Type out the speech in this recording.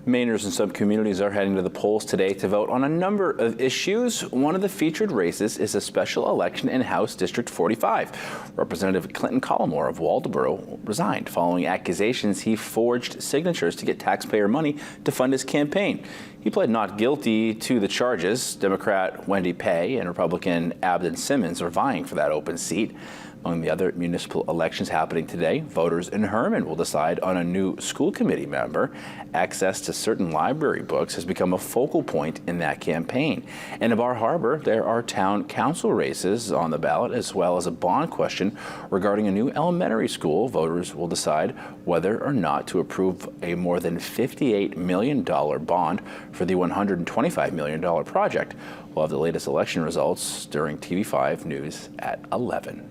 Mainers in some communities are heading to the polls today to vote on a number of issues. One of the featured races is a special election in House District 45. Representative Clinton Collmore of Waldoboro resigned following accusations he forged signatures to get taxpayer money to fund his campaign. He pled not guilty to the charges. Democrat Wendy Pei and Republican Abden Simmons are vying for that open seat. Among the other municipal elections happening today, voters in Herman will decide on a new school committee member. Access to certain library books has become a focal point in that campaign. And in Bar Harbor, there are town council races on the ballot, as well as a bond question regarding a new elementary school. Voters will decide whether or not to approve a more than $58 million bond for the $125 million project. We'll have the latest election results during TV5 News at 11.